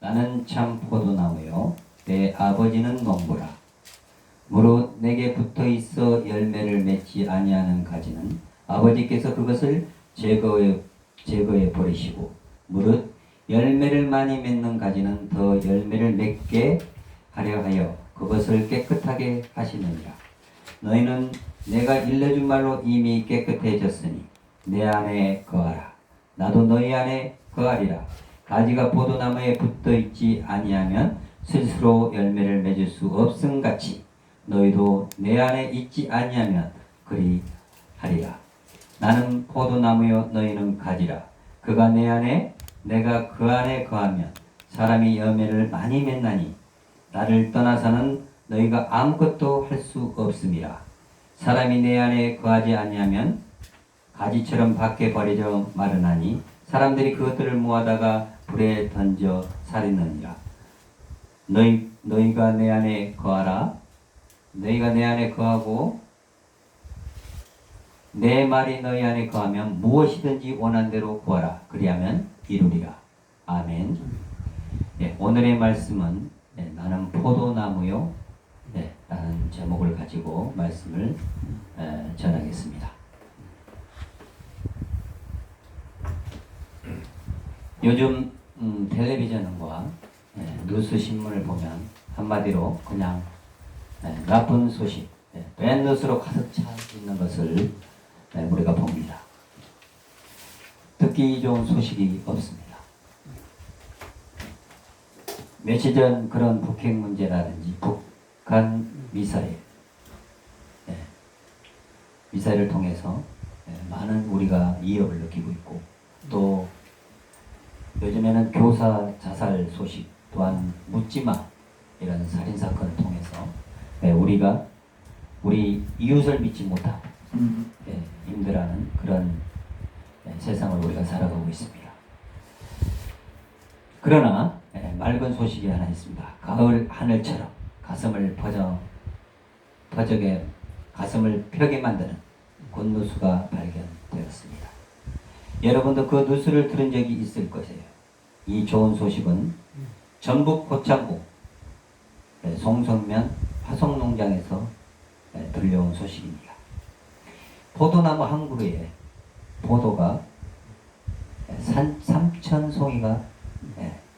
나는 참 포도나무요 내 아버지는 농부라. 무릇 내게 붙어있어 열매를 맺지 아니하는 가지는 아버지께서 그것을 제거해 버리시고, 무릇 열매를 많이 맺는 가지는 더 열매를 맺게 하려 하여 그것을 깨끗하게 하시느니라. 너희는 내가 일러준 말로 이미 깨끗해졌으니 내 안에 거하라. 나도 너희 안에 거하리라. 가지가 포도나무에 붙어있지 아니하면 스스로 열매를 맺을 수 없음같이 너희도 내 안에 있지 아니하면 그리 하리라. 나는 포도나무요 너희는 가지라. 그가 내 안에 내가 그 안에 거하면 사람이 열매를 많이 맺나니 나를 떠나서는 너희가 아무것도 할 수 없음이라. 사람이 내 안에 거하지 아니하면 가지처럼 밖에 버려져 마르나니 사람들이 그것들을 모아다가 불에 던져 살리느니라. 너희가 내 안에 거하라. 너희가 내 안에 거하고 내 말이 너희 안에 거하면 무엇이든지 원한 대로 구하라. 그리하면 이루리라. 아멘. 네, 오늘의 말씀은 나는 포도나무요 라는 제목을 가지고 말씀을 전하겠습니다. 요즘 텔레비전과 뉴스 신문을 보면 한마디로 그냥 나쁜 소식, 밴뉴스로 가득 차 있는 것을 우리가 봅니다. 듣기 좋은 소식이 없습니다. 며칠 전 그런 북핵 문제라든지 북한 미사일, 미사일을 통해서 많은 우리가 위협을 느끼고 있고, 또 요즘에는 교사 자살 소식, 또한 묻지마 이런 살인사건을 통해서 우리가 우리 이웃을 믿지 못하고 힘들어하는 그런 세상을 우리가 살아가고 있습니다. 그러나 맑은 소식이 하나 있습니다. 가을 하늘처럼 가슴을 가슴을 펴게 만드는 굿뉴스가 발견되었습니다. 여러분도 그 뉴스를 들은 적이 있을 것이에요. 이 좋은 소식은 전북 고창고 송성면 화성농장에서 들려온 소식입니다. 포도나무 한 그루에 포도가 3,000송이가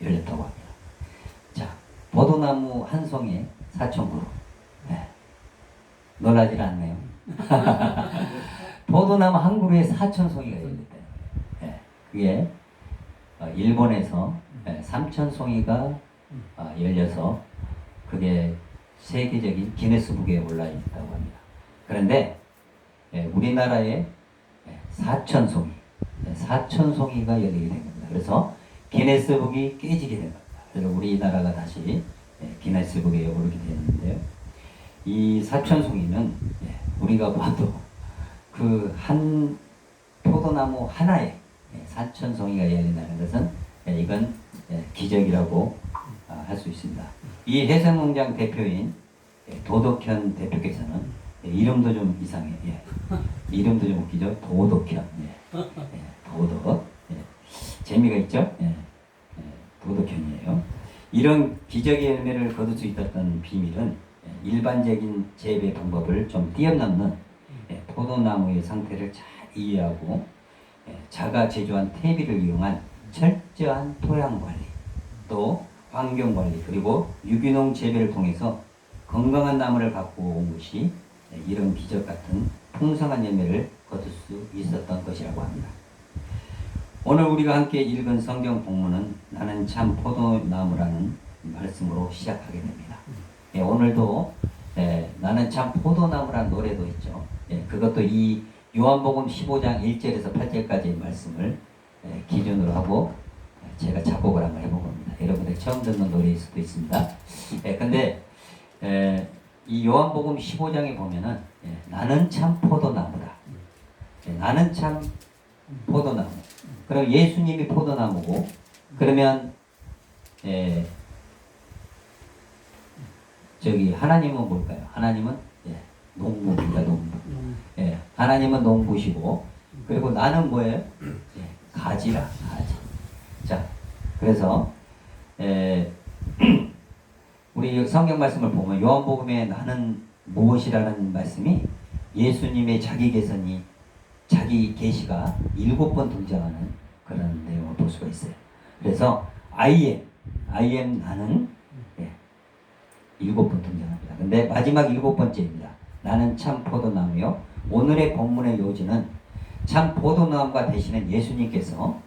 열렸다고 합니다. 자, 포도나무 한 송이에 4,000그루. 놀라질 않네요. 포도나무 한 그루에 4,000송이가 열렸대요. 그게 일본에서 3,000송이가 열려서 그게 세계적인 기네스북에 올라 있다고 합니다. 그런데 우리나라에 4,000송이, 4,000송이가 열리게 된 겁니다. 그래서 기네스북이 깨지게 된 겁니다. 그래서 우리나라가 다시 기네스북에 오르게 되었는데요. 이 4,000송이는 우리가 봐도 그 한 포도나무 하나에 4,000송이가 열린다는 것은 이건 기적이라고 할 수 있습니다. 이 해성농장 대표인 도덕현 대표께서는 이름도 좀 이상해. 이름도 좀 웃기죠? 도덕현. 도덕. 재미가 있죠? 도덕현이에요. 이런 기적의 열매를 거둘 수 있었던 비밀은 일반적인 재배 방법을 좀 뛰어넘는 포도나무의 상태를 잘 이해하고 자가 제조한 퇴비를 이용한 철저한 토양 관리, 또 환경 관리, 그리고 유기농 재배를 통해서 건강한 나무를 갖고 온 것이 이런 기적 같은 풍성한 열매를 거둘 수 있었던 것이라고 합니다. 오늘 우리가 함께 읽은 성경 본문은 나는 참 포도나무라는 말씀으로 시작하게 됩니다. 오늘도 나는 참 포도나무라는 노래도 있죠. 그것도 이 요한복음 15장 1절에서 8절까지의 말씀을 기준으로 하고 제가 작곡을 한번 해본 겁니다. 여러분들 처음 듣는 노래일 수도 있습니다. 근데 이 요한복음 15장에 보면은 나는 참 포도나무다. 나는 참 포도나무. 그럼 예수님이 포도나무고, 그러면 저기 하나님은 뭘까요? 하나님은 농부입니다. 농부. 하나님은 농부시고, 그리고 나는 뭐예요? 가지라. 가지. 자, 그래서 에, 우리 성경 말씀을 보면 요한복음에 나는 무엇이라는 말씀이 예수님의 자기 개선이 자기 계시가 7번 등장하는 그런 내용을 볼 수가 있어요. 그래서 I am 나는 7번 등장합니다. 근데 마지막 7번째입니다. 나는 참 포도나무요. 오늘의 본문의 요지는 참 포도나무가 되시는 예수님께서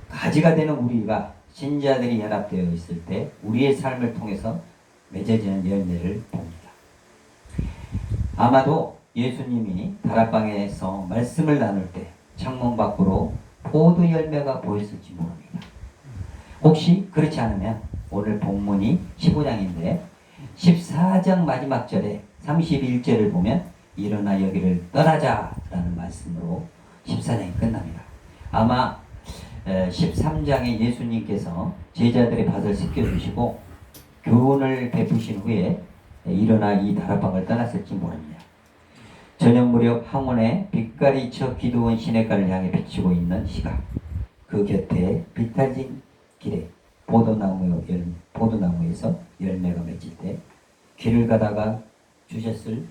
가지가 되는 우리가 신자들이 연합되어 있을 때 우리의 삶을 통해서 맺어지는 열매를 봅니다. 아마도 예수님이 다락방에서 말씀을 나눌 때 창문 밖으로 포도 열매가 보였을지 모릅니다. 혹시 그렇지 않으면 오늘 본문이 15장인데 14장 마지막 절에 31절을 보면 일어나 여기를 떠나자 라는 말씀으로 14장이 끝납니다. 아마 13장에 예수님께서 제자들의 밭을 씻겨주시고 교훈을 베푸신 후에 일어나 이 다락방을 떠났을지 모릅니다. 저녁 무렵 황혼에 빛깔이 쳐 기도원 시냇가를 향해 비치고 있는 시각, 그 곁에 비탈진 길에 포도나무에서 열매가 맺힐 때 길을 가다가 주셨을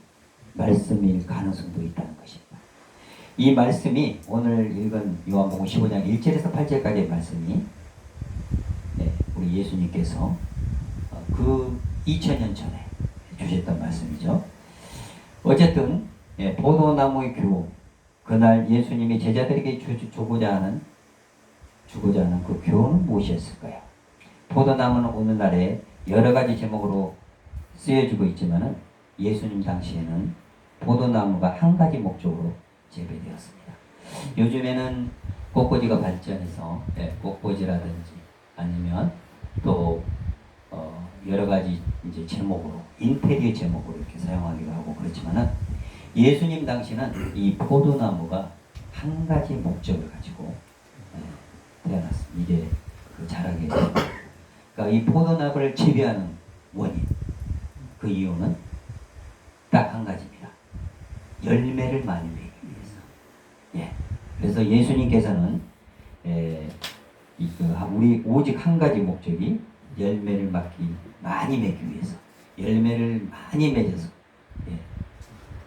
말씀일 가능성도 있다는 것입니다. 이 말씀이 오늘 읽은 요한복음 15장 1절에서 8절까지의 말씀이 우리 예수님께서 그 2000년 전에 주셨던 말씀이죠. 어쨌든 포도나무의 교훈, 그날 예수님이 제자들에게 주고자 하는 그 교훈은 무엇이었을까요? 포도나무는 오늘날에 여러 가지 제목으로 쓰여지고 있지만은 예수님 당시에는 포도나무가 한 가지 목적으로 재배되었습니다. 요즘에는 꽃꽂이가 발전해서 꽃꽂이라든지 아니면 또 여러 가지 이제 제목으로 인테리어 제목으로 이렇게 사용하기도 하고 그렇지만은 예수님 당시는 이 포도나무가 한 가지 목적을 가지고 태어났습니다. 이게 그 자라게 됐습니다. 그러니까 이 포도나무를 재배하는 원인, 그 이유는 딱 한 가지입니다. 열매를 많이 맺기 위해서. 그래서 예수님께서는 우리 오직 한 가지 목적이 열매를 많이 맺기 위해서, 열매를 많이 맺어서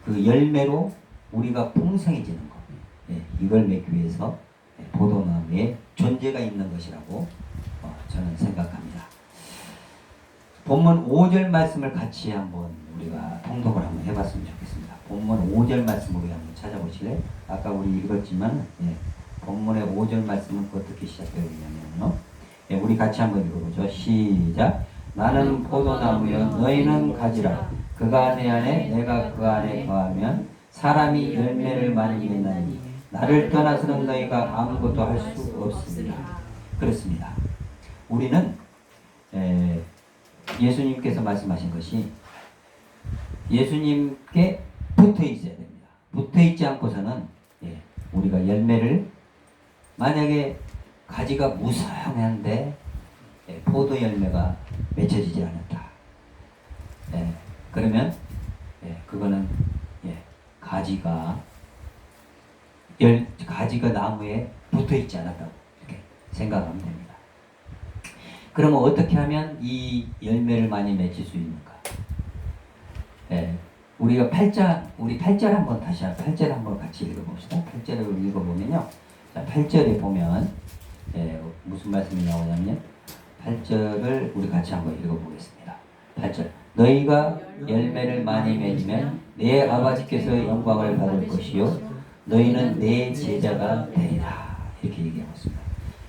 그 열매로 우리가 풍성해지는 것, 이걸 맺기 위해서 포도나무에 존재가 있는 것이라고 저는 생각합니다. 본문 5절 말씀을 같이 한번 우리가 통독을 한번 해봤으면 좋겠습니다. 본문 5절 말씀 우리 한번 찾아보실래요? 아까 우리 읽었지만 본문의 5절 말씀은 어떻게 시작되어 있냐면요. 우리 같이 한번 읽어보죠. 시작. 나는 포도나무여 너희는 가지라. 그가 내 안에 내가 그 안에 거하면 사람이 열매를 많이 맺나니 나를 떠나서는 너희가 아무것도 할 수 없습니다. 그렇습니다. 우리는 예수님께서 말씀하신 것이 예수님께 붙어 있어야 됩니다. 붙어 있지 않고서는 우리가 열매를, 만약에 가지가 무성한데 포도 열매가 맺혀지지 않았다. 그러면 그거는 가지가 나무에 붙어 있지 않았다고 이렇게 생각하면 됩니다. 그러면 어떻게 하면 이 열매를 많이 맺힐 수 있는가? 우리가 8절 한번 다시 8절 한번 같이 읽어봅시다. 8절을 읽어보면요. 자, 8절에 보면 무슨 말씀이 나오냐면 8절을 우리 같이 한번 읽어보겠습니다. 8절. 너희가 열매를 많이 맺으면 내 아버지께서 영광을 받을 것이요 너희는 내 제자가 되리라. 이렇게 얘기하고 있습니다.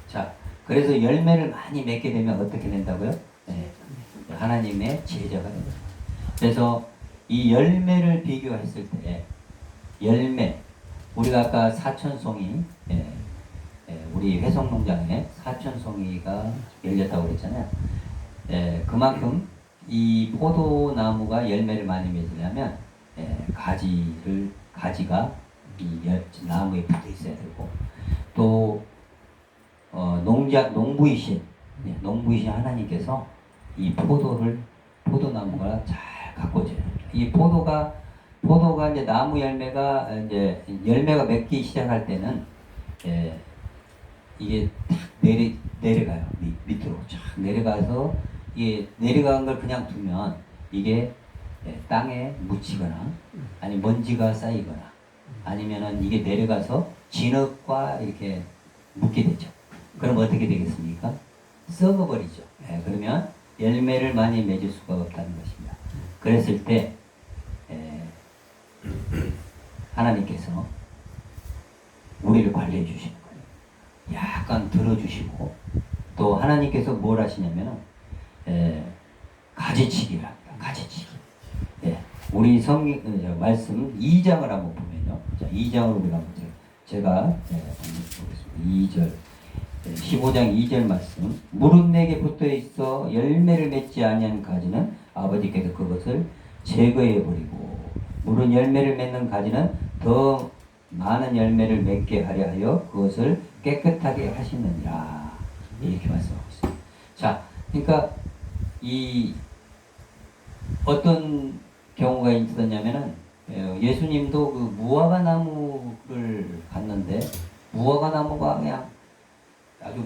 자, 그래서 열매를 많이 맺게 되면 어떻게 된다고요? 하나님의 제자가 된다. 그래서 이 열매를 비교했을 때 열매, 우리가 아까 사천송이 우리 회성농장에 사천송이가 열렸다고 그랬잖아요. 그만큼 이 포도나무가 열매를 많이 맺으려면 가지가 이 나무에 붙어 있어야 되고, 또 농부이신 하나님께서 이 포도나무가 잘 가꿔져야 됩니다. 이 포도가 이제 나무 열매가 맺기 시작할 때는 이게 탁 내려가요. 밑으로 쫙 내려가서 이게 내려간 걸 그냥 두면 이게 땅에 묻히거나 아니 먼지가 쌓이거나 아니면은 이게 내려가서 진흙과 이렇게 묻게 되죠. 그럼 어떻게 되겠습니까? 썩어버리죠. 그러면 열매를 많이 맺을 수가 없다는 것입니다. 그랬을 때 하나님께서 우리를 관리해 주시는 거예요. 약간 들어주시고 또 하나님께서 뭘 하시냐면은 가지치기를 합니다. 가지치기. 우리 말씀 2장을 한번 보면요. 자, 2장으로 우리가 한번 제가 보겠습니다. 2절 15장 2절 말씀. 무릇 내게 붙어 있어 열매를 맺지 아니한 가지는 아버지께서 그것을 제거해 버리고 무릇 열매를 맺는 가지는 더 많은 열매를 맺게 하려 하여 그것을 깨끗하게 하시느니라. 이렇게 말씀하고 있습니다. 자, 그러니까 이 어떤 경우가 있었냐면은 예수님도 그 무화과 나무를 갔는데 무화과 나무가 그냥 아주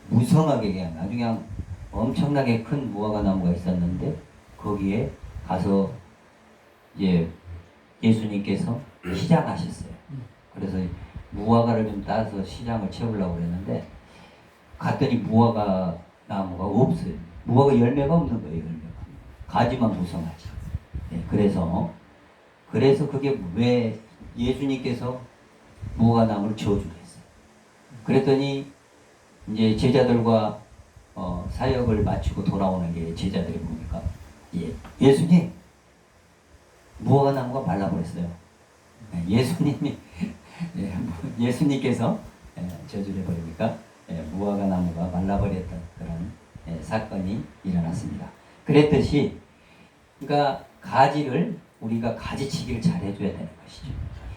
무성하게 그냥 아주 그냥 엄청나게 큰 무화과 나무가 있었는데 거기에 가서 이제 예수님께서 시장하셨어요. 그래서 무화과를 좀 따서 시장을 채우려고 그랬는데 갔더니 무화과 나무가 없어요. 무화과 열매가 없는 거예요. 열매가 가지만 무성하지. 그래서 그게 왜 예수님께서 무화과 나무를 저주를 했어요. 그랬더니 이제 제자들과 사역을 마치고 돌아오는 게 제자들이 보니까 예수님 무화과 나무가 말라버렸어요. 예수님께서 저주를 해버리니까 무화과 나무가 말라버렸던 그런 사건이 일어났습니다. 그랬듯이 그러니까 가지를 우리가 가지치기를 잘 해줘야 되는 것이죠.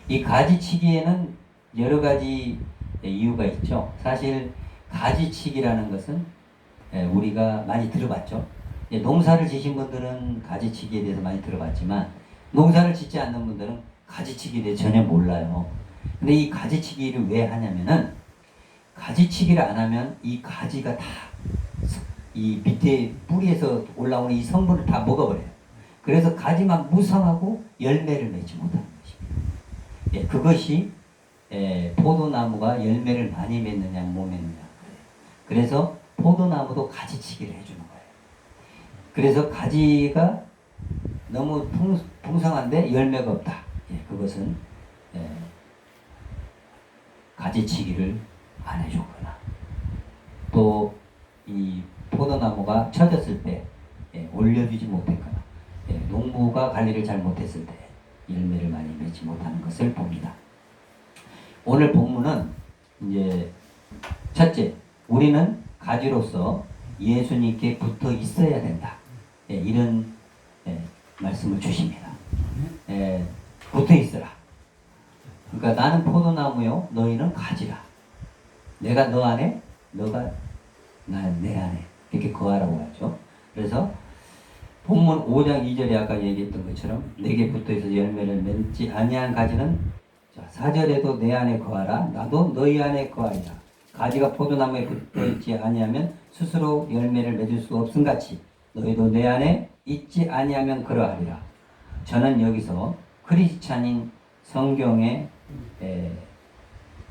이 가지치기에는 여러 가지 이유가 있죠. 사실 가지치기라는 것은 우리가 많이 들어봤죠. 농사를 지신 분들은 가지치기에 대해서 많이 들어봤지만 농사를 짓지 않는 분들은 가지치기에 대해 전혀 몰라요. 근데 이 가지치기를 왜 하냐면은 가지치기를 안 하면 이 가지가 다 이 밑에 뿌리에서 올라오는 이 성분을 다 먹어버려요. 그래서 가지만 무성하고 열매를 맺지 못하는 것입니다. 그것이 포도나무가 열매를 많이 맺느냐 못 맺느냐. 그래서 포도나무도 가지치기를 해주는 거예요. 그래서 가지가 너무 풍성한데 열매가 없다. 그것은 가지치기를 안 해줬거나 또 이 포도나무가 처졌을 때 올려주지 못했거나 농부가 관리를 잘 못했을 때 열매를 많이 맺지 못하는 것을 봅니다. 오늘 본문은 이제 첫째, 우리는 가지로서 예수님께 붙어 있어야 된다. 이런 말씀을 주십니다. 붙어 있으라. 그러니까 나는 포도나무요, 너희는 가지라. 내가 너 안에, 너가 내 안에 이렇게 거하라고 하죠. 그래서 본문 5장 2절에 아까 얘기했던 것처럼 내게 붙어있어 열매를 맺지 아니한 가지는 4절에도 내 안에 거하라. 나도 너희 안에 거하리라. 가지가 포도나무에 붙어있지 아니하면 스스로 열매를 맺을 수 없음같이 너희도 내 안에 있지 아니하면 그러하리라. 저는 여기서 크리스찬인 성경의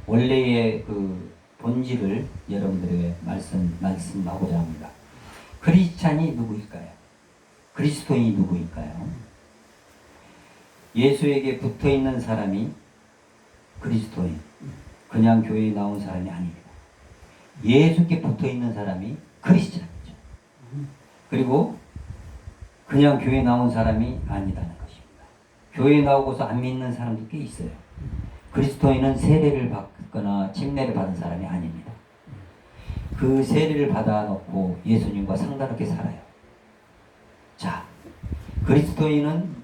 원래의 그 본질을 여러분들에게 말씀하고자 합니다. 크리스찬이 누구일까요? 그리스도인이 누구일까요? 예수에게 붙어있는 사람이 그리스도인, 그냥 교회에 나온 사람이 아닙니다. 예수께 붙어있는 사람이 크리스찬이죠. 그리고 그냥 교회에 나온 사람이 아니다는 것입니다. 교회에 나오고서 안 믿는 사람도 꽤 있어요. 그리스도인은 세례를 받거나 침례를 받은 사람이 아닙니다. 그 세례를 받아놓고 예수님과 상관없게 살아요. 자, 그리스도인은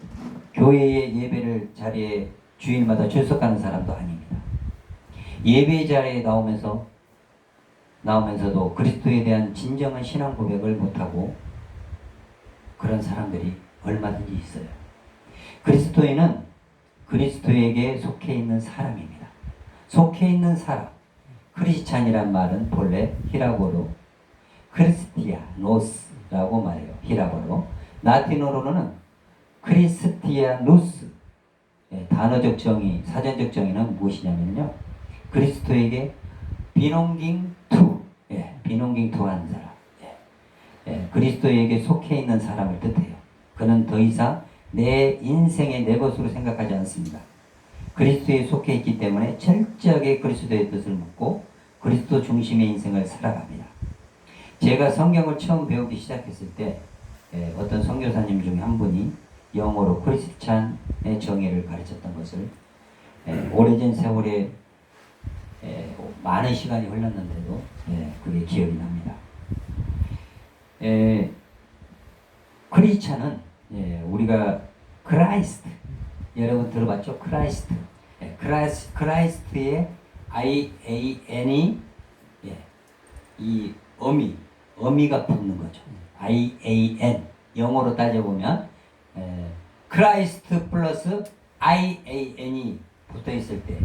교회의 예배를 자리에 주일마다 출석하는 사람도 아닙니다. 예배 자리에 나오면서도 그리스도에 대한 진정한 신앙 고백을 못하고 그런 사람들이 얼마든지 있어요. 그리스도인은 그리스도에게 속해 있는 사람입니다. 속해 있는 사람. 크리스찬이란 말은 본래 히라보로 크리스티아노스라고 말해요. 히라보로. 라틴어로는 크리스티아누스. 단어적 정의, 사전적 정의는 무엇이냐면요. 그리스도에게 belonging to, belonging to 하는 사람. 그리스도에게 속해 있는 사람을 뜻해요. 그는 더 이상 내 인생의 내 것으로 생각하지 않습니다. 그리스도에 속해 있기 때문에 철저하게 그리스도의 뜻을 묻고 그리스도 중심의 인생을 살아갑니다. 제가 성경을 처음 배우기 시작했을 때 어떤 선교사님 중에 한 분이 영어로 크리스찬의 정의를 가르쳤던 것을 오래전 세월에 많은 시간이 흘렀는데도 그게 기억이 납니다. 크리스찬은 우리가 크라이스트, 여러분 들어봤죠? 크라이스트. 크라이스트의 IAN이 이 어미가 붙는 거죠. IAN. 영어로 따져보면 크라이스트 플러스 IAN이 붙어 있을 때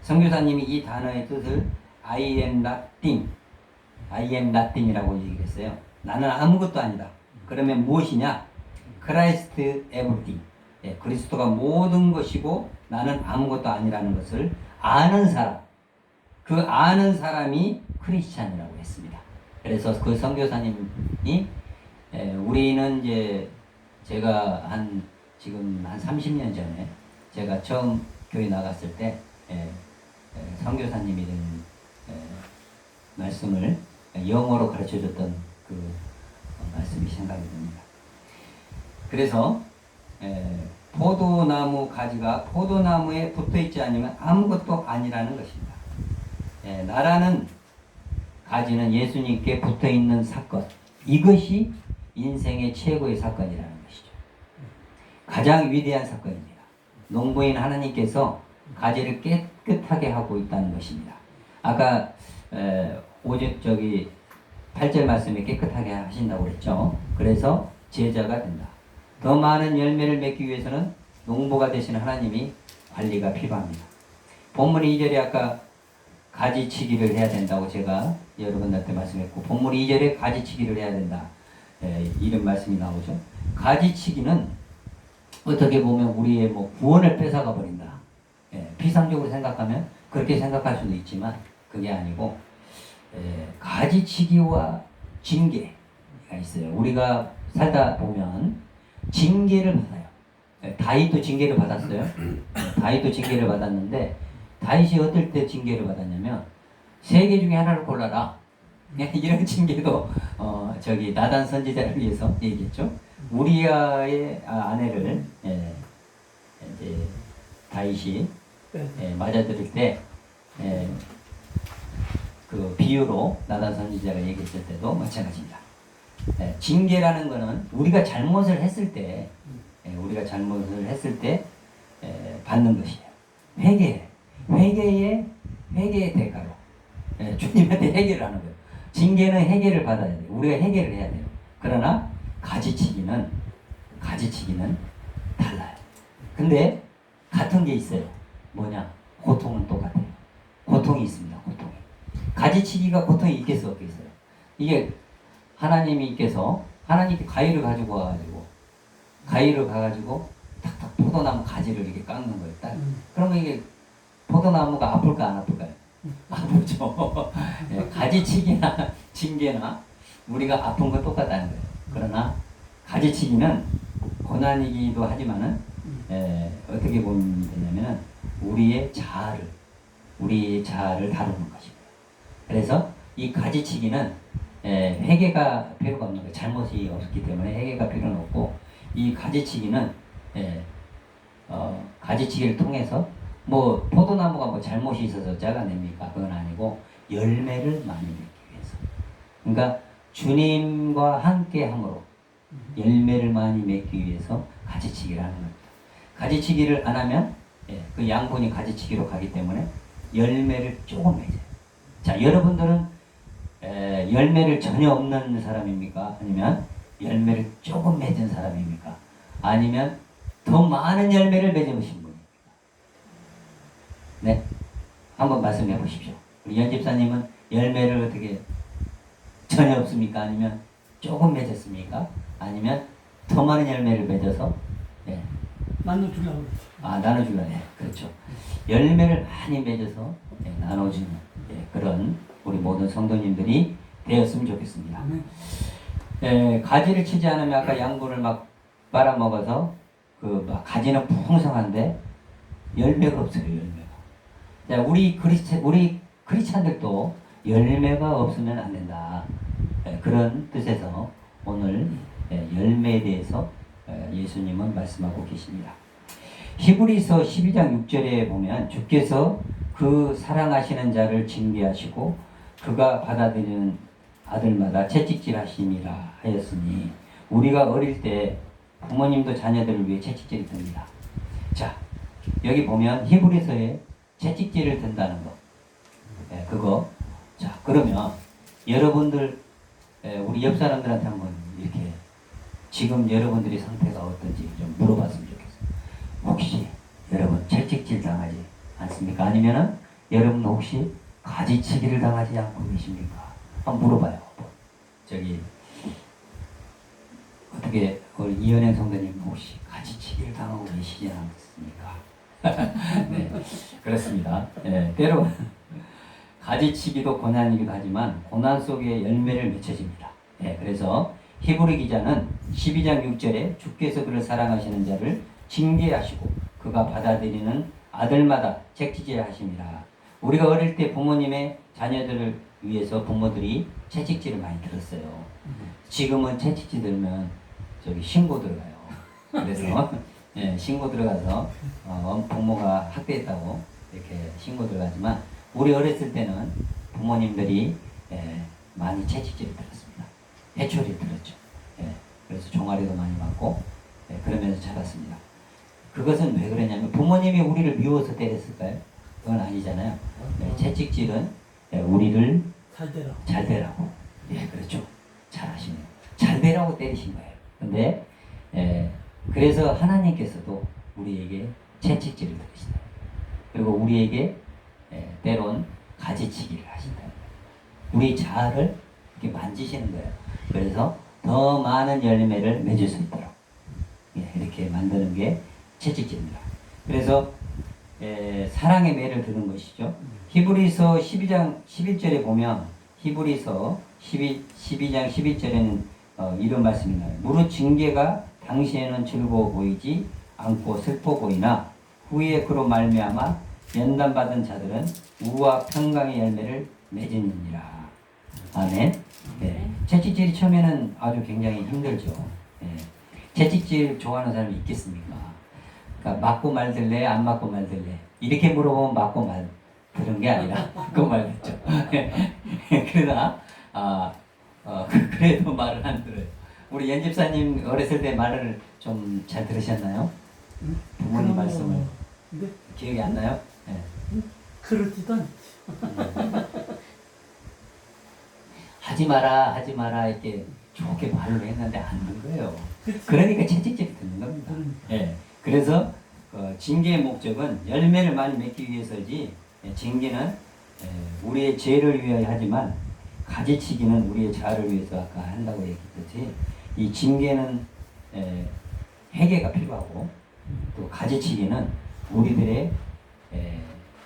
선교사님이 이 단어의 뜻을 I am nothing이라고 얘기했어요. 나는 아무것도 아니다. 그러면 무엇이냐? 크라이스트 에브리띵. 그리스도가 모든 것이고 나는 아무것도 아니라는 것을 아는 사람. 그 아는 사람이 크리스찬이라고 했습니다. 그래서 그 선교사님이 우리는 이제 제가 지금 한 30년 전에 제가 처음 교회 나갔을 때 선교사님이 된 말씀을 영어로 가르쳐줬던 그 말씀이 생각이 듭니다. 그래서 포도나무 가지가 포도나무에 붙어있지 않으면 아무것도 아니라는 것입니다. 나라는 가지는 예수님께 붙어있는 사건, 이것이 인생의 최고의 사건이라는 것이죠. 가장 위대한 사건입니다. 농부인 하나님께서 가지를 깨끗하게 하고 있다는 것입니다. 아까 오직 8절 말씀에 깨끗하게 하신다고 그랬죠. 그래서 제자가 된다. 더 많은 열매를 맺기 위해서는 농부가 되시는 하나님이 관리가 필요합니다. 본문 2절에 아까 가지치기를 해야 된다고 제가 여러분들한테 말씀했고, 본문 2절에 가지치기를 해야 된다. 이런 말씀이 나오죠. 가지치기는 어떻게 보면 우리의 구원을 뺏어가 버린다. 피상적으로 생각하면 그렇게 생각할 수도 있지만 그게 아니고 가지치기와 징계가 있어요. 우리가 살다 보면 징계를 받아요. 다윗도 징계를 받았어요. 다윗도 징계를 받았는데 다윗이 어떨 때 징계를 받았냐면 3개 중에 하나를 골라라. 이런 징계도 나단 선지자를 위해서 얘기했죠. 우리아의 아내를 이제 다윗이 맞아들일 때 그 비유로 나단 선지자가 얘기했을 때도 마찬가지입니다. 징계라는 것은 우리가 잘못을 했을 때 받는 것이에요. 회개의 대가로 주님한테 해결을 하는 거예요. 징계는 해결을 받아야 돼요. 우리가 해결을 해야 돼요. 그러나 가지치기는 달라요. 근데 같은 게 있어요. 뭐냐? 고통은 똑같아요. 고통이 있습니다. 고통이. 가지치기가 고통이 있겠어 없겠어요? 이게 하나님께서 가위를 가지고 가가지고 탁탁 포도나무 가지를 이렇게 깎는 거예요. 그러면 이게 포도나무가 아플까 안 아플까요? 아프죠. 가지치기나 징계나 우리가 아픈 건 똑같다는 거예요. 그러나 가지치기는 고난이기도 하지만은 어떻게 보면 되냐면은 우리의 자아를 다루는 것입니다. 그래서 이 가지치기는 회개가 필요가 없는 거예요. 잘못이 없기 때문에 회개가 필요는 없고, 이 가지치기는 가지치기를 통해서 포도나무가 잘못이 있어서 잘라냅니까? 그건 아니고 열매를 많이 맺기 위해서. 그러니까 주님과 함께 함으로 열매를 많이 맺기 위해서 가지치기를 하는 겁니다. 가지치기를 안 하면 그 양분이 가지치기로 가기 때문에 열매를 조금 맺어요. 자, 여러분들은 열매를 전혀 없는 사람입니까? 아니면 열매를 조금 맺은 사람입니까? 아니면 더 많은 열매를 맺으신 분입니까? 네, 한번 말씀해 보십시오. 우리 연집사님은 열매를 어떻게 전혀 없습니까? 아니면 조금 맺었습니까? 아니면 더 많은 열매를 맺어서 예. 나눠주려고 그랬지. 나눠주려. 예. 그렇죠. 열매를 많이 맺어서 예, 나눠주는 예, 그런 우리 모든 성도님들이 되었으면 좋겠습니다. 아멘. 예, 가지를 치지 않으면 아까 양분을 막 빨아먹어서 그 막 가지는 풍성한데 열매가 없어요. 열매가. 자, 우리 크리스찬들도 열매가 없으면 안 된다. 예, 그런 뜻에서 오늘 예, 열매에 대해서 예수님은 말씀하고 계십니다. 히브리서 12장 6절에 보면 주께서 그 사랑하시는 자를 징계하시고 그가 받아들이는 아들마다 채찍질 하심이라 하였으니 우리가 어릴 때 부모님도 자녀들을 위해 채찍질을 듭니다. 자, 여기 보면 히브리서에 채찍질을 든다는 거. 예, 그거. 자, 그러면 여러분들 우리 옆 사람들한테 한번 이렇게 지금 여러분들의 상태가 어떤지 좀 물어봤으면 좋겠어요. 혹시 여러분 채찍질 당하지 않습니까? 아니면은 여러분 혹시 가지치기를 당하지 않고 계십니까? 한번 물어봐요. 저기 어떻게 우리 이현행 성도님 혹시 가지치기를 당하고 계시지 않습니까? 네, 그렇습니다. 네, 때로 가지치기도 고난이기도 하지만 고난 속에 열매를 맺혀집니다. 네, 그래서 히브리 기자는 12장 6절에 주께서 그를 사랑하시는 자를 징계하시고 그가 받아들이는 아들마다 채찍질 하심이라. 우리가 어릴 때 부모님의 자녀들을 위해서 부모들이 채찍질을 많이 들었어요. 지금은 채찍질 들면 저기 신고 들어가요. 그래서 예, 신고 들어가서 부모가 학대했다고 이렇게 신고 들어가지만 우리 어렸을 때는 부모님들이 많이 채찍질을 들었습니다. 해초리를 들었죠. 예, 그래서 종아리도 많이 맞고 그러면서 자랐습니다. 그것은 왜 그러냐면 부모님이 우리를 미워서 때렸을까요? 그건 아니잖아요. 채찍질은 우리를 잘 되라고. 예, 그렇죠. 잘하시네요. 잘 되라고 때리신 거예요. 근데 그래서 하나님께서도 우리에게 채찍질을 들으신다. 그리고 우리에게 때론 가지치기를 하신다. 우리 자아를 이렇게 만지시는 거예요. 그래서 더 많은 열매를 맺을 수 있도록 이렇게 만드는 게 채찍질입니다. 그래서 사랑의 매를 드는 것이죠. 히브리서 12장 11절에 보면 히브리서 12장 11절에는 이런 말씀이 나와요. 무릇 징계가 당시에는 즐거워 보이지 않고 슬퍼 보이나 후에 그로 말미암아 연단받은 자들은 우와 평강의 열매를 맺으니라. 아멘. 네. 채찍질이 처음에는 아주 굉장히 힘들죠. 채찍질 좋아하는 사람이 있겠습니까? 그러니까 맞고 말들래 안 맞고 말들래 이렇게 물어보면 맞고 말 들은 게 아니라 맞고 말 듣죠. 그러나 그래도 말을 안 들어요. 우리 연집사님 어렸을 때 말을 좀 잘 들으셨나요? 부모님 말씀을 네? 기억이 안 나요? 네. 그렇지도 않지. 하지 마라 이렇게 좋게 말을 했는데 안 듣는 거예요. 그치. 그러니까 채찍질이 듣는 겁니다. 예. 그래서 징계의 목적은 열매를 많이 맺기 위해서지 징계는 우리의 죄를 위하여 하지만 가지치기는 우리의 자아를 위해서 아까 한다고 얘기했듯이 이 징계는 회개가 필요하고 또 가지치기는 우리들의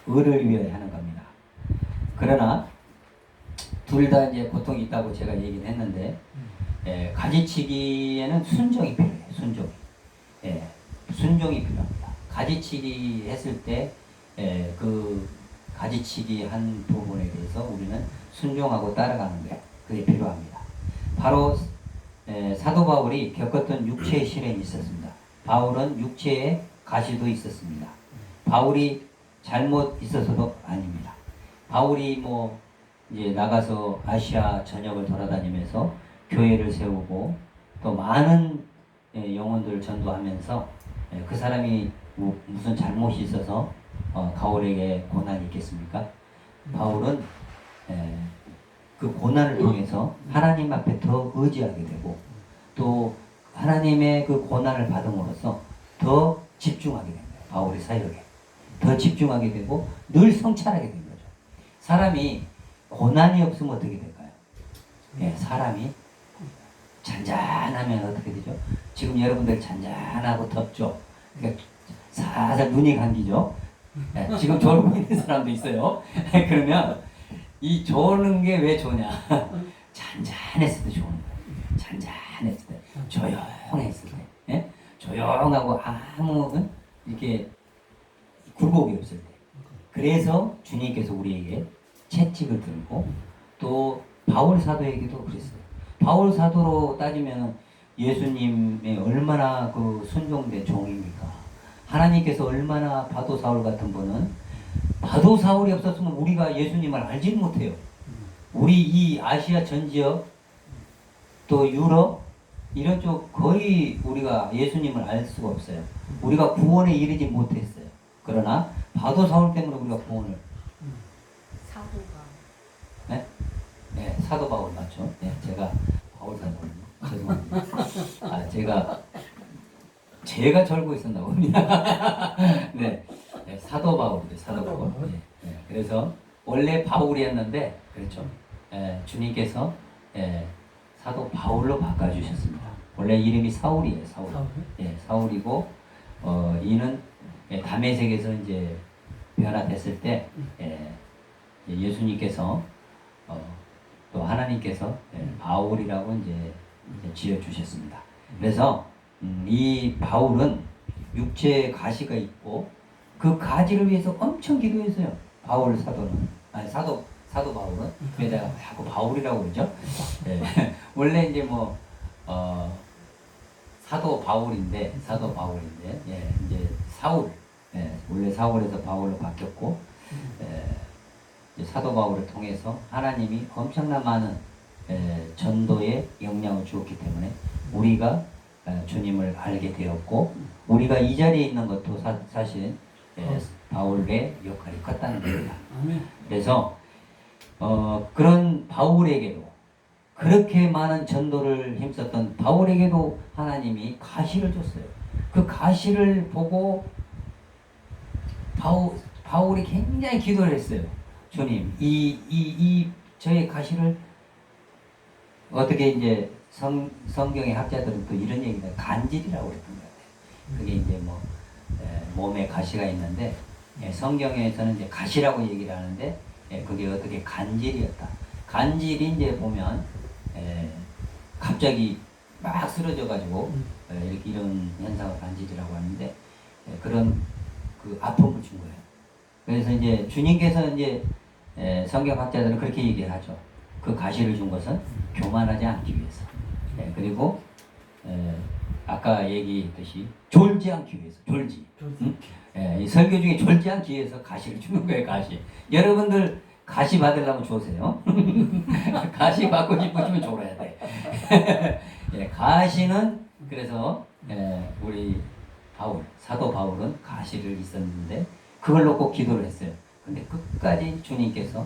의를 위하여 하는 겁니다. 그러나 둘 다 이제 고통이 있다고 제가 얘기를 했는데 가지치기에는 순종이 필요해요. 순종이 필요합니다. 가지치기 했을 때 그 가지치기 한 부분에 대해서 우리는 순종하고 따라가는 게 그게 필요합니다. 바로 사도 바울이 겪었던 육체의 시련이 있었습니다. 바울은 육체의 가시도 있었습니다. 바울이 잘못 있어서도 아닙니다. 바울이 뭐 이제 나가서 아시아 전역을 돌아다니면서 교회를 세우고 또 많은 영혼들을 전도하면서 그 사람이 무슨 잘못이 있어서 바울에게 고난이 있겠습니까? 바울은 그 고난을 통해서 하나님 앞에 더 의지하게 되고 또 하나님의 그 고난을 받음으로써 더 집중하게 됩니다. 바울의 사역에 더 집중하게 되고 늘 성찰하게 된 거죠. 사람이 고난이 없으면 어떻게 될까요? 예, 사람이 잔잔하면 어떻게 되죠? 지금 여러분들 잔잔하고 덥죠? 그러니까 살살 눈이 감기죠? 예, 지금 졸고 있는 사람도 있어요. 그러면 이 조는 게 왜 좋냐? 잔잔했을 때 좋은 거예요. 잔잔했을 때, 조용했을 때, 예? 조용하고 아무 이렇게 굴곡이 없을 때. 그래서 주님께서 우리에게 채찍을 들고 또 바울 사도에게도 그랬어요. 바울 사도로 따지면 예수님의 얼마나 그 순종된 종입니까? 하나님께서 얼마나 바도 사울 같은 분은 바도 사울이 없었으면 우리가 예수님을 알지 못해요. 우리 이 아시아 전 지역 또 유럽 이런 쪽 거의 우리가 예수님을 알 수가 없어요. 우리가 구원에 이르지 못했어요. 그러나 바도 사울 때문에 우리가 구원을 사도가 네? 네, 사도 바울 맞죠? 네, 제가 바울 사도 죄송합니다. 아, 제가 절고 있었나 봅니다. 네, 네, 사도 바울이죠, 사도 바울. 네, 네, 그래서 원래 바울이었는데 그렇죠. 주님께서 사도 바울로 바꿔주셨습니다. 원래 이름이 사울이에요, 사울. 예, 사울이고 이는 다메섹에서 이제 변화됐을 때 예수님께서 또 하나님께서 바울이라고 이제 지어 주셨습니다. 그래서 이 바울은 육체에 가시가 있고 그 가지를 위해서 엄청 기도했어요. 바울 사도는 아니 사도 바울은 왜 내가 자꾸 바울이라고 그러죠? 원래 이제 뭐 사도 바울인데 이제 사울 원래 사울에서 바울로 바뀌었고 이제 사도 바울을 통해서 하나님이 엄청난 많은 전도에 영향을 주었기 때문에 우리가 주님을 알게 되었고 우리가 이 자리에 있는 것도 사실 바울의 역할이 컸다는 겁니다. 그래서 그런 바울에게도 그렇게 많은 전도를 힘썼던 바울에게도 하나님이 가시를 줬어요. 그 가시를 보고 바울이 굉장히 기도를 했어요. 주님, 저의 가시를 어떻게 이제 성경의 학자들은 또 이런 얘기다. 간질이라고 그랬던 것 같아요. 그게 이제 뭐 몸에 가시가 있는데 성경에서는 이제 가시라고 얘기를 하는데 그게 어떻게 간질이었다. 간질이 이제 보면 갑자기 막 쓰러져가지고 이렇게 이런 현상을 간질이라고 하는데 그런 그 아픔을 준 거예요. 그래서 이제 주님께서 이제 성경학자들은 그렇게 얘기를 하죠. 그 가시를 준 것은 교만하지 않기 위해서. 그리고 아까 얘기했듯이 졸지 않기 위해서. 졸지. 이 설교 중에 졸지 않기 위해서 가시를 주는 거예요. 가시. 여러분들 가시 받으려면 좋으세요. 가시 받고 싶으시면 졸아야 돼. 가시는 그래서 우리 사도 바울은 가시를 있었는데 그걸 놓고 기도를 했어요. 근데 끝까지 주님께서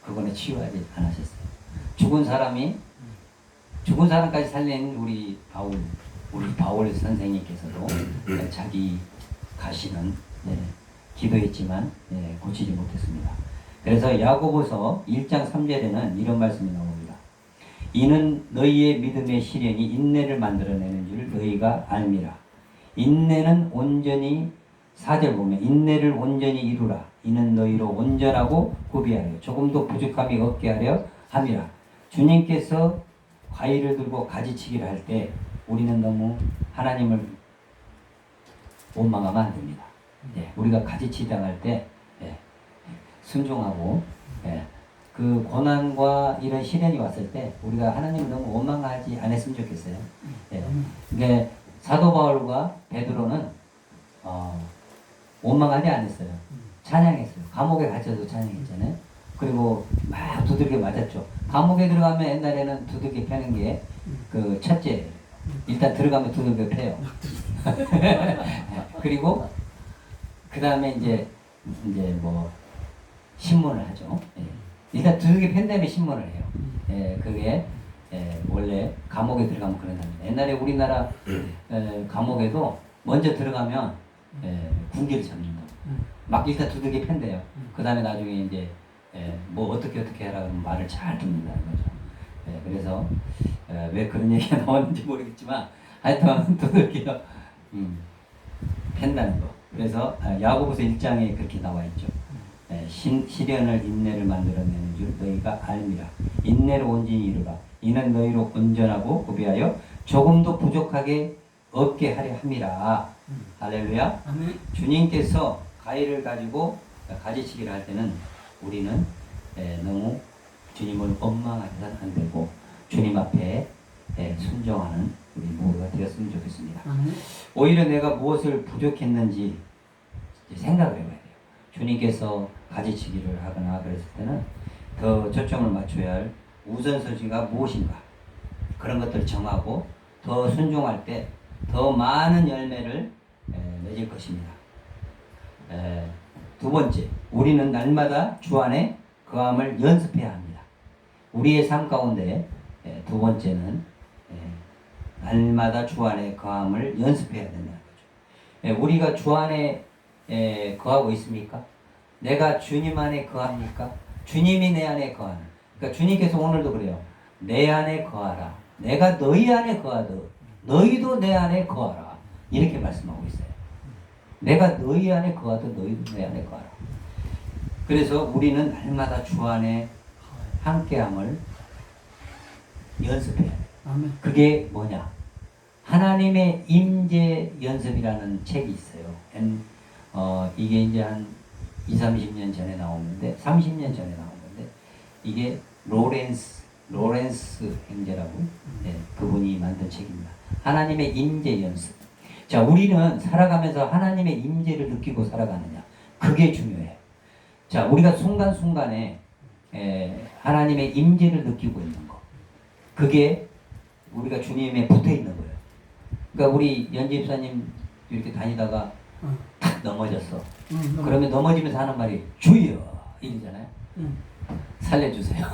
그거는 치유하지 않으셨어요. 죽은 사람까지 살린 우리 바울 선생님께서도 자기 가시는 기도했지만 고치지 못했습니다. 그래서 야고보서 1장 3절에는 이런 말씀이 나옵니다. 이는 너희의 믿음의 시련이 인내를 만들어내는 줄 너희가 알미라. 인내는 온전히 4절 보면 인내를 온전히 이루라. 이는 너희로 온전하고 구비하려 조금도 부족함이 없게 하려 함이라. 주님께서 과일을 들고 가지치기를 할 때 우리는 너무 하나님을 원망하면 안 됩니다. 우리가 가지치기 당할 때 순종하고 그 고난과 이런 시련이 왔을 때 우리가 하나님을 너무 원망하지 않았으면 좋겠어요. 그러니까 사도 바울과 베드로는 원망하지 않았어요. 찬양했어요. 감옥에 갇혀도 찬양했잖아요. 그리고 막 두들겨 맞았죠. 감옥에 들어가면 옛날에는 두들겨 패는 게 그 첫째 일단 들어가면 두들겨 패요. 그리고 그 다음에 이제 뭐 신문을 하죠. 일단 두들겨 팬 다음에 신문을 해요. 그게 원래 감옥에 들어가면 그런답니다. 옛날에 우리나라 감옥에도 먼저 들어가면 군기를 잡는다고. 막 일단 두들겨 팬대요. 그 다음에 나중에 이제 뭐 어떻게 해라 그러면 말을 잘 듣는다는 거죠. 그래서 왜 그런 얘기가 나왔는지 모르겠지만 하여튼 두들겨 팬다는 거. 그래서 야고보서 1장에 그렇게 나와 있죠. 시련을 인내를 만들어내는 줄 너희가 알미라. 인내로 온전히 이루라. 이는 너희로 온전하고 구비하여 조금도 부족하게 없게 하려 함이라. 할렐루야. 아멘. 주님께서 가위를 가지고 가지치기를 할 때는 우리는 너무 주님을 원망해서는 안 되고 주님 앞에 순종하는 우리 모두가 되었으면 좋겠습니다. 아멘. 오히려 내가 무엇을 부족했는지 생각을 해봐야 돼요. 주님께서 가지치기를 하거나 그랬을 때는 더 초점을 맞춰야 할 우선순위가 무엇인가, 그런 것들을 정하고 더 순종할 때 더 많은 열매를 맺을 것입니다. 두 번째, 우리는 날마다 주 안에 거함을 연습해야 합니다. 우리의 삶 가운데 두 번째는 날마다 주 안에 거함을 연습해야 된다는 거죠. 우리가 주 안에 거하고 있습니까? 내가 주님 안에 거합니까? 주님이 내 안에 거하는. 그러니까 주님께서 오늘도 그래요. 내 안에 거하라. 내가 너희 안에 거하듯 너희도 내 안에 거하라. 이렇게 말씀하고 있어요. 내가 너희 안에 거하듯 너희도 내 안에 거하라. 그래서 우리는 날마다 주 안에 함께함을 연습해야 돼요. 아멘. 그게 뭐냐? 하나님의 임재 연습이라는 책이 있어요. 이게 이제 한 20, 30년 전에 나오는데, 30년 전에 나온 건데, 이게 로렌스 형제라고, 그분이 만든 책입니다. 하나님의 임재 연습. 자, 우리는 살아가면서 하나님의 임재를 느끼고 살아가느냐? 그게 중요해요. 자, 우리가 순간순간에 하나님의 임재를 느끼고 있는 거. 그게 우리가 주님에 붙어 있는 거예요. 그러니까 우리 연집사님 이렇게 다니다가 탁 넘어졌어. 그러면 넘어지면서 하는 말이 주여 이러잖아요. 살려주세요.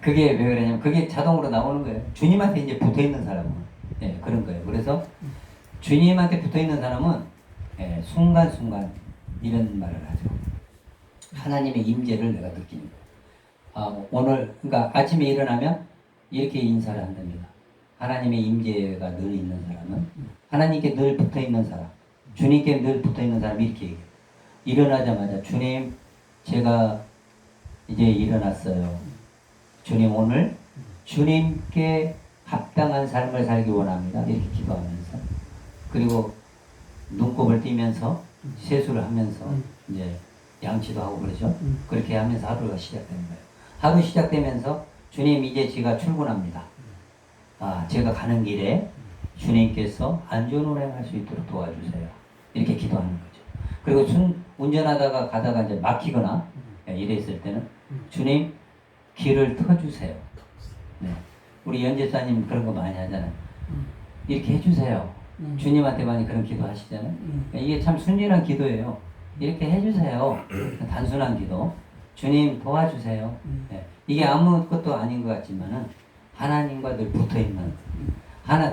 그게 왜 그러냐면 그게 자동으로 나오는 거예요. 주님한테 이제 붙어 있는 사람은 그런 거예요. 그래서 주님한테 붙어 있는 사람은 순간순간 이런 말을 하죠. 하나님의 임재를 내가 느끼는 거예요. 오늘 그러니까 아침에 일어나면 이렇게 인사를 한답니다. 하나님의 임재가 늘 있는 사람은, 하나님께 늘 붙어 있는 사람, 주님께 늘 붙어 있는 사람이 이렇게 얘기해요. 일어나자마자 주님, 제가 이제 일어났어요. 주님, 오늘 주님께 합당한 삶을 살기 원합니다. 이렇게 기도하면서, 그리고 눈곱을 띄면서 세수를 하면서 이제 양치도 하고 그러죠. 그렇게 하면서 하루가 시작되는 거예요. 하루 시작되면서 주님, 이제 제가 출근합니다. 제가 가는 길에 주님께서 안전 운행할 수 있도록 도와주세요. 이렇게 기도하는 거죠. 그리고 운전하다가 가다가 이제 막히거나 이랬을 때는 주님, 길을 터주세요. 네. 우리 연재사님 그런 거 많이 하잖아요. 이렇게 해주세요. 주님한테 많이 그런 기도 하시잖아요. 이게 참 순진한 기도예요. 이렇게 해주세요. 단순한 기도. 주님 도와주세요. 네. 이게 아무것도 아닌 것 같지만은 하나님과 늘 붙어있는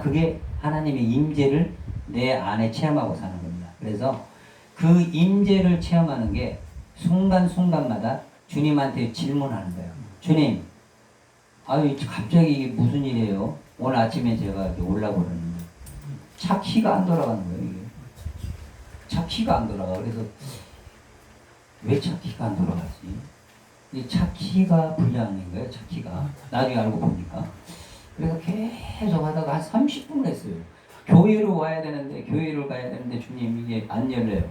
그게 하나님의 임재를 내 안에 체험하고 사는 겁니다. 그래서 그 임재를 체험하는 게 순간순간마다 주님한테 질문하는 거예요. 주님, 갑자기 이게 무슨 일이에요? 오늘 아침에 제가 이렇게 올라고 그러는데 차 키가 안 돌아가는 거예요. 이게. 차 키가 안 돌아가. 그래서 왜 차 키가 안 돌아가지? 이 차 키가 불량인 거예요. 차 키가. 나중에 알고 보니까. 그래서 계속 하다가 한 30분을 했어요. 교회로 와야 되는데, 교회를 가야 되는데 주님 이게 안 열려요.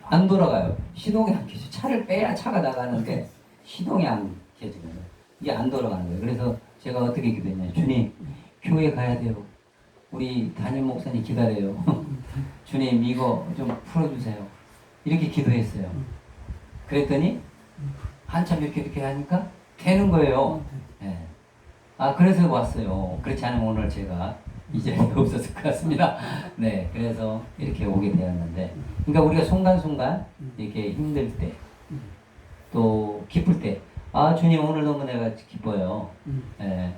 안 돌아가요. 시동이 안 켜져. 차를 빼야 차가 나가는데 시동이 안 켜지는 거예요. 이게 안 돌아가는 거예요. 그래서 제가 어떻게 기도했냐면, 주님, 교회 가야 돼요. 우리 담임 목사님 기다려요. 주님, 이거 좀 풀어주세요. 이렇게 기도했어요. 그랬더니 한참 이렇게 하니까 되는 거예요. 네. 그래서 왔어요. 그렇지 않으면 오늘 제가 이 자리에 없었을 것 같습니다. 네, 그래서 이렇게 오게 되었는데, 그러니까 우리가 순간순간 이렇게 힘들 때, 또 기쁠 때, 주님 오늘 너무 내가 기뻐요. 네.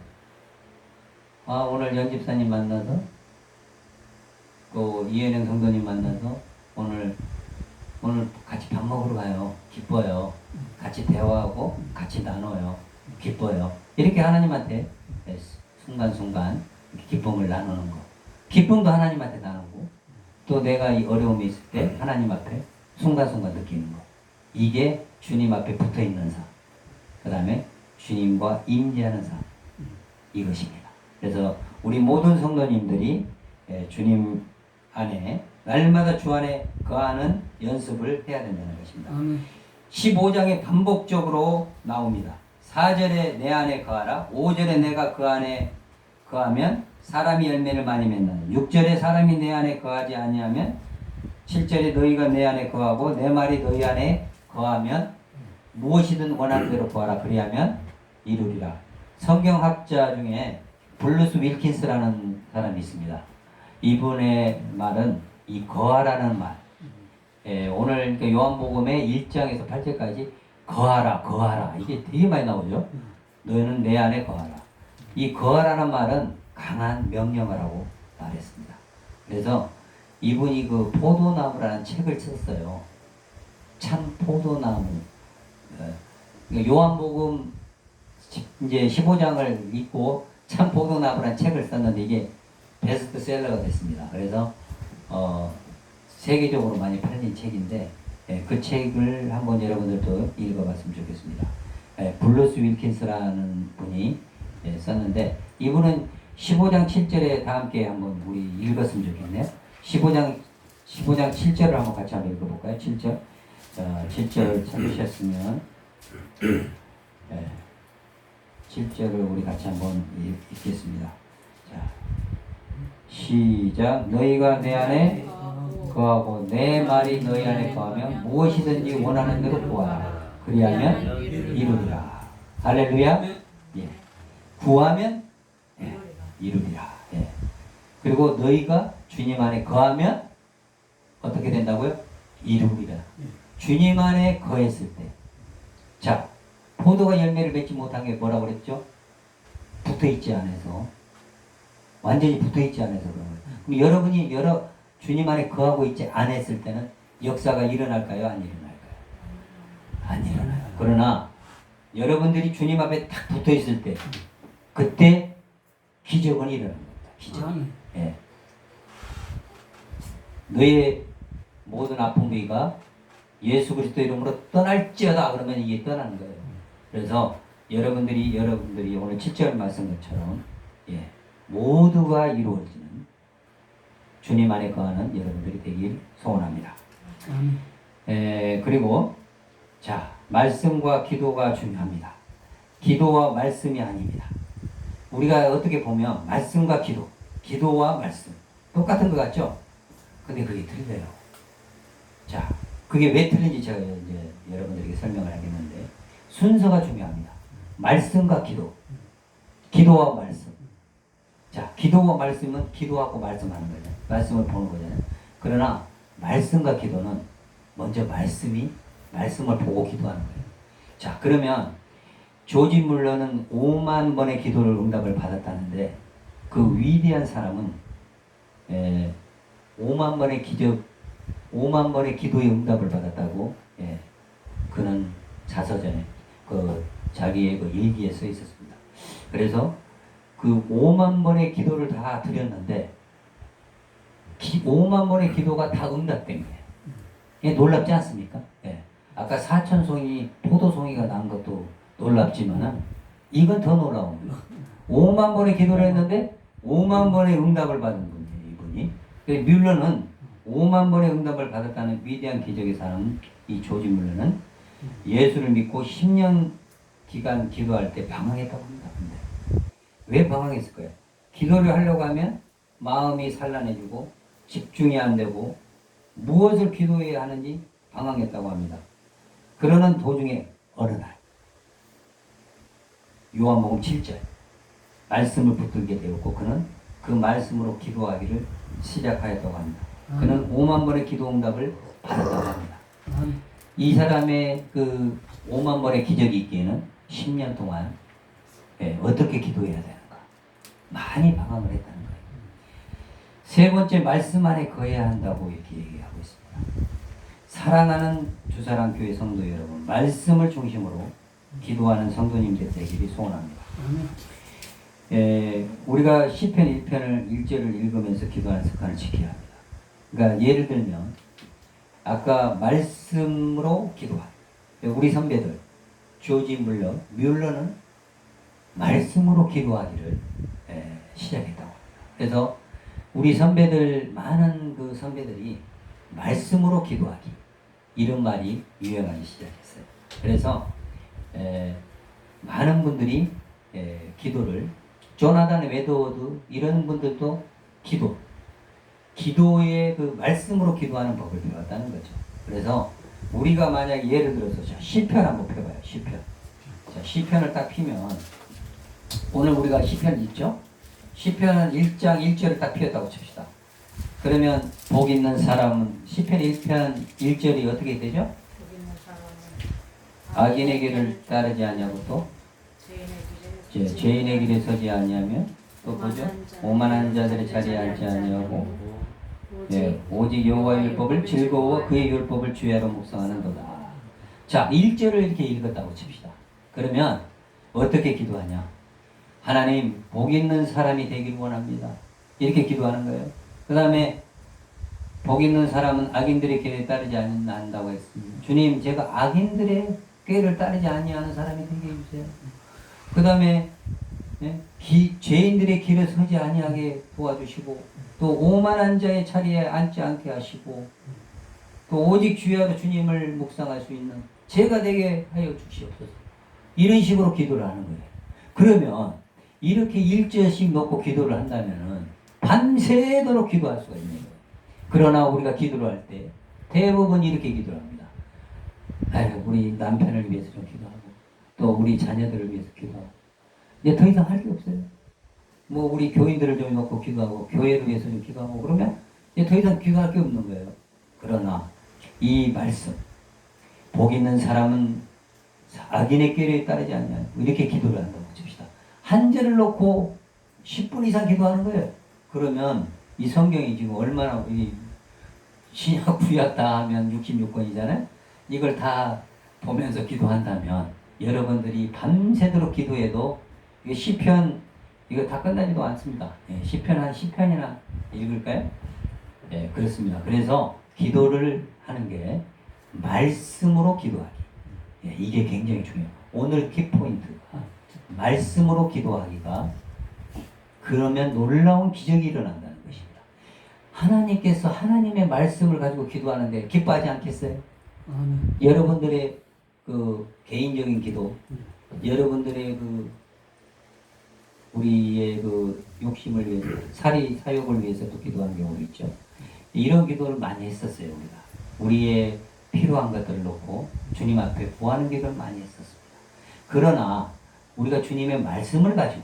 오늘 연집사님 만나서, 또 이현영 성도님 만나서 오늘 같이 밥 먹으러 가요. 기뻐요. 같이 대화하고 같이 나눠요. 기뻐요. 이렇게 하나님한테 순간순간 기쁨을 나누는 거. 기쁨도 하나님한테 나누고 또 내가 이 어려움이 있을 때 하나님 앞에 순간순간 느끼는 거. 이게 주님 앞에 붙어있는 삶. 그 다음에 주님과 임재하는 삶. 이것입니다. 그래서 우리 모든 성도님들이 주님 안에 날마다 주 안에 거하는 연습을 해야 된다는 것입니다. 아멘. 15장에 반복적으로 나옵니다. 4절에 내 안에 거하라. 5절에 내가 그 안에 거하면 사람이 열매를 많이 맺는다. 6절에 사람이 내 안에 거하지 아니하면 7절에 너희가 내 안에 거하고 내 말이 너희 안에 거하면 무엇이든 원하는 대로 구하라. 그리하면 이루리라. 성경학자 중에 블루스 윌킨스라는 사람이 있습니다. 이분의 말은 이 거하라는 말. 오늘 요한복음의 1장에서 8절까지 거하라, 거하라. 이게 되게 많이 나오죠. 너희는 내 안에 거하라. 이 거하라는 말은 강한 명령을 하고 말했습니다. 그래서 이분이 그 포도나무라는 책을 썼어요. 참 포도나무. 요한복음 이제 15장을 읽고 참 포도나무라는 책을 썼는데 이게 베스트셀러가 됐습니다. 그래서 세계적으로 많이 팔린 책인데 그 책을 한번 여러분들도 읽어봤으면 좋겠습니다. 블루스 윌킨스라는 분이 썼는데 이분은 15장 7절에 다 함께 한번 우리 읽었으면 좋겠네요. 15장 7절을 한번 같이 한번 읽어볼까요? 7절. 자, 7절 찾으셨으면 7절을 우리 같이 한번 읽겠습니다. 자, 시작. 너희가 내 안에 거하고 내 말이 너희 안에 거하면 무엇이든지 원하는 대로 구하라. 그리하면 이루리라. 할렐루야. 예. 구하면 이루리라. 예. 그리고 너희가 주님 안에 거하면 어떻게 된다고요? 이루리라. 주님 안에 거했을 때. 자, 포도가 열매를 맺지 못한 게 뭐라고 그랬죠? 붙어있지 않아서. 완전히 붙어있지 않아서 그런 거예요. 그럼 여러분이 주님 안에 거하고 있지 않았을 때는 역사가 일어날까요? 안 일어날까요? 안 일어나요. 그러나 여러분들이 주님 앞에 딱 붙어있을 때 그때 기적은 일어납니다. 기적. 예. 너의 모든 아픔이가 예수 그리스도 이름으로 떠날지어다 그러면 이게 떠나는 거예요. 그래서 여러분들이 오늘 7절 말씀 것처럼 모두가 이루어지는 주님 안에 거하는 여러분들이 되길 소원합니다. 그리고 자, 말씀과 기도가 중요합니다. 기도와 말씀이 아닙니다. 우리가 어떻게 보면 말씀과 기도와 말씀 똑같은 것 같죠? 근데 그게 틀려요. 자, 그게 왜 틀린지 제가 이제 여러분들에게 설명을 하겠는데 순서가 중요합니다. 말씀과 기도와 말씀. 자, 기도와 말씀은 기도하고 말씀하는 거예요. 말씀을 보는 거잖아요. 그러나 말씀과 기도는 먼저 말씀을 보고 기도하는 거예요. 자, 그러면 조지 물러는 5만 번의 기도를 응답을 받았다는데 그 위대한 사람은 5만 번의 기도의 응답을 받았다고 그는 자서전에 자기의 그 일기에 써 있었습니다. 그래서 그 5만 번의 기도를 다 드렸는데 5만 번의 기도가 다 응답된 거예요. 이게 놀랍지 않습니까? 아까 사천송이 포도송이가 난 것도 놀랍지만은 이건 더 놀라운 거예요. 5만 번의 기도를 했는데 5만 번의 응답을 받은 분이에요. 이분이. 뮬러는 5만 번의 응답을 받았다는 위대한 기적의 사람 이 조지 뮬러는 예수를 믿고 10년 기간 기도할 때 방황했다고 합니다. 근데 왜 방황했을까요? 기도를 하려고 하면 마음이 산란해지고 집중이 안 되고 무엇을 기도해야 하는지 방황했다고 합니다. 그러는 도중에 어느 날 요한복음 7절 말씀을 붙들게 되었고 그는 그 말씀으로 기도하기를 시작하였다고 합니다. 그는 5만 번의 기도 응답을 받았다고 합니다. 이 사람의 그 5만 번의 기적이 있기에는 10년 동안 어떻게 기도해야 되는가 많이 방황을 했다는 거예요. 세 번째 말씀 안에 거해야 한다고 이렇게 얘기하고 있습니다. 사랑하는 주사랑 교회 성도 여러분, 말씀을 중심으로 기도하는 성도님들 되기를 소원합니다. 우리가 시편 1편을 1절을 읽으면서 기도하는 습관을 지켜야 합니다. 그러니까 예를 들면 아까 말씀으로 기도하. 우리 선배들 조지 뮬러는 말씀으로 기도하기를 시작했다고. 그래서 우리 선배들 많은 그 선배들이 말씀으로 기도하기 이런 말이 유행하기 시작했어요. 그래서 많은 분들이 기도를 조나단 웨드워드 이런 분들도 기도의 그 말씀으로 기도하는 법을 배웠다는 거죠. 그래서 우리가 만약 예를 들어서 시편 한번 펴봐요. 시편. 자, 시편을 딱 피면 오늘 우리가 시편 있죠? 시편은 1장 1절을 딱 피웠다고 칩시다. 그러면 복 있는 사람은 시편 1편 1절이 어떻게 되죠? 복 있는 사람은 악인의 길을 따르지 아니하고 또 죄인의 길에 서지 아니하며 또 뭐죠? 오만한 자들의 자리에 앉지 아니하고 오직 여호와의 율법을 즐거워 그의 율법을 주야로 묵상하는도다. 자, 1절을 이렇게 읽었다고 칩시다. 그러면 어떻게 기도하냐? 하나님, 복 있는 사람이 되길 원합니다. 이렇게 기도하는 거예요. 그 다음에 복 있는 사람은 악인들의 길에 따르지 않는다고 했습니다. 주님, 제가 악인들의 꾀를 따르지 아니하는 사람이 되게 해주세요. 그 다음에 죄인들의 길에 서지 아니하게 도와주시고 또 오만한 자의 자리에 앉지 않게 하시고 또 오직 주야로 주님을 묵상할 수 있는 제가 되게 하여 주시옵소서. 이런 식으로 기도를 하는 거예요. 그러면 이렇게 1절씩 놓고 기도를 한다면은 밤새도록 기도할 수가 있는 거예요. 그러나 우리가 기도를 할 때 대부분 이렇게 기도를 합니다. 아유, 우리 남편을 위해서 좀 기도하고 또 우리 자녀들을 위해서 기도하고 이제 더 이상 할 게 없어요. 뭐 우리 교인들을 좀 놓고 기도하고 교회를 위해서 좀 기도하고 그러면 이제 더 이상 기도할 게 없는 거예요. 그러나 이 말씀 복 있는 사람은 악인의 꾀에 따르지 않냐 이렇게 기도를 한다고 칩시다. 한 절을 놓고 10분 이상 기도하는 거예요. 그러면 이 성경이 지금 얼마나 이 신약 구약 다 하면 66권이잖아요. 이걸 다 보면서 기도한다면 여러분들이 밤새도록 기도해도 이게 시편 이거 다 끝나지도 않습니다. 시편 한 10편이나 읽을까요? 네, 그렇습니다. 그래서 기도를 하는 게 말씀으로 기도하기. 이게 굉장히 중요해요. 오늘 키포인트가 말씀으로 기도하기가 그러면 놀라운 기적이 일어난다는 것입니다. 하나님께서 하나님의 말씀을 가지고 기도하는데 기뻐하지 않겠어요? 여러분들의 그 개인적인 기도, 여러분들의 그 우리의 그 욕심을 위해서, 사욕을 위해서도 기도하는 경우도 있죠. 이런 기도를 많이 했었어요, 우리가. 우리의 필요한 것들을 놓고 주님 앞에 구하는 기도를 많이 했었습니다. 그러나 우리가 주님의 말씀을 가지고,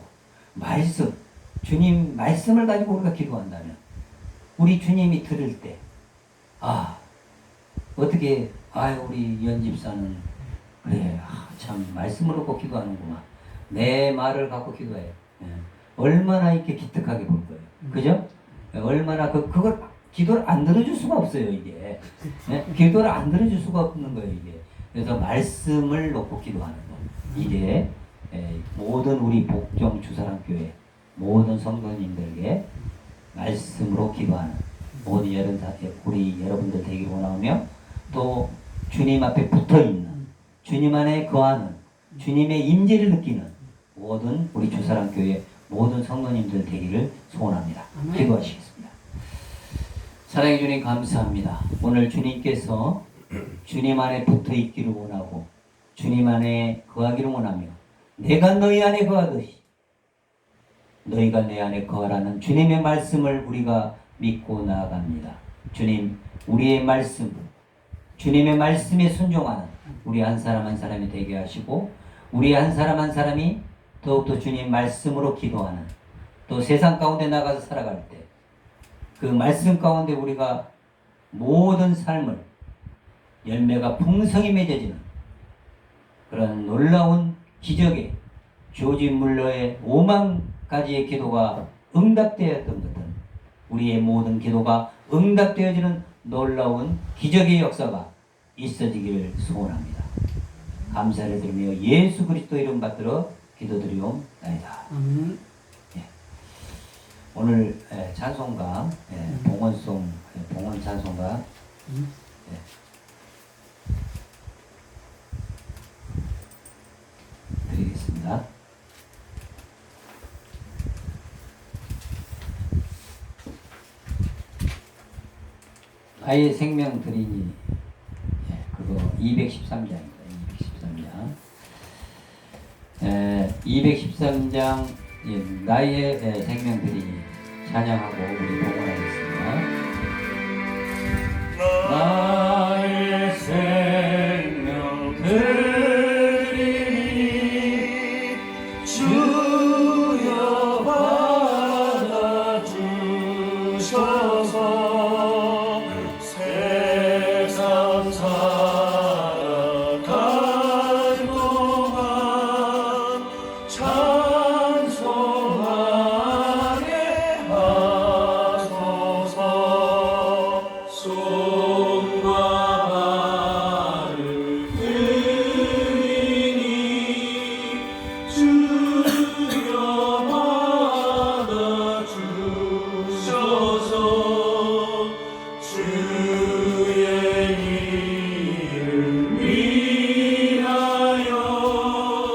주님 말씀을 가지고 우리가 기도한다면, 우리 주님이 들을 때, 어떻게, 우리 연집사는, 그래, 참, 말씀으로 꼭 기도하는구만. 내 말을 갖고 기도해. 얼마나 이렇게 기특하게 볼 거예요. 그죠? 얼마나 그걸 기도를 안 들어줄 수가 없어요, 이게. 기도를 안 들어줄 수가 없는 거예요, 이게. 그래서 말씀을 놓고 기도하는 거. 이게 모든 우리 복정 주사랑교회 모든 성도님들에게 말씀으로 기도하는 모든 우리 여러분들 되기를 원하며 또 주님 앞에 붙어있는 주님 안에 거하는 주님의 임재를 느끼는 모든 우리 주사랑교회 모든 성도님들 되기를 소원합니다. 기도하시겠습니다. 사랑해 주님 감사합니다. 오늘 주님께서 주님 안에 붙어 있기를 원하고 주님 안에 거하기를 원하며 내가 너희 안에 거하듯이 너희가 내 안에 거하라는 주님의 말씀을 우리가 믿고 나아갑니다. 주님, 우리의 말씀, 주님의 말씀에 순종하는 우리 한 사람 한 사람이 되게 하시고 우리 한 사람 한 사람이 더욱더 주님 말씀으로 기도하는 또 세상 가운데 나가서 살아갈 때 그 말씀 가운데 우리가 모든 삶을 열매가 풍성히 맺어지는 그런 놀라운 기적의 조지 물러의 5만 가지의 기도가 응답되었던 것은 우리의 모든 기도가 응답되어지는 놀라운 기적의 역사가 있어지기를 소원합니다. 감사를 드리며 예수 그리스도 이름 받들어 기도드리옵나이다. 아멘. 오늘 찬송가 봉헌송 봉헌 찬송가 드리겠습니다. 나의 생명 드리니 그거 213장입니다. 213장 나의 생명 드리니 찬양하고 우리 봉헌하겠습니다. 나의 생명 드리니 주여 받아주셔서 세상 살아갈 동안 찬송하게 하소서. 손과 발을 들이니 주여 받아주셔서 주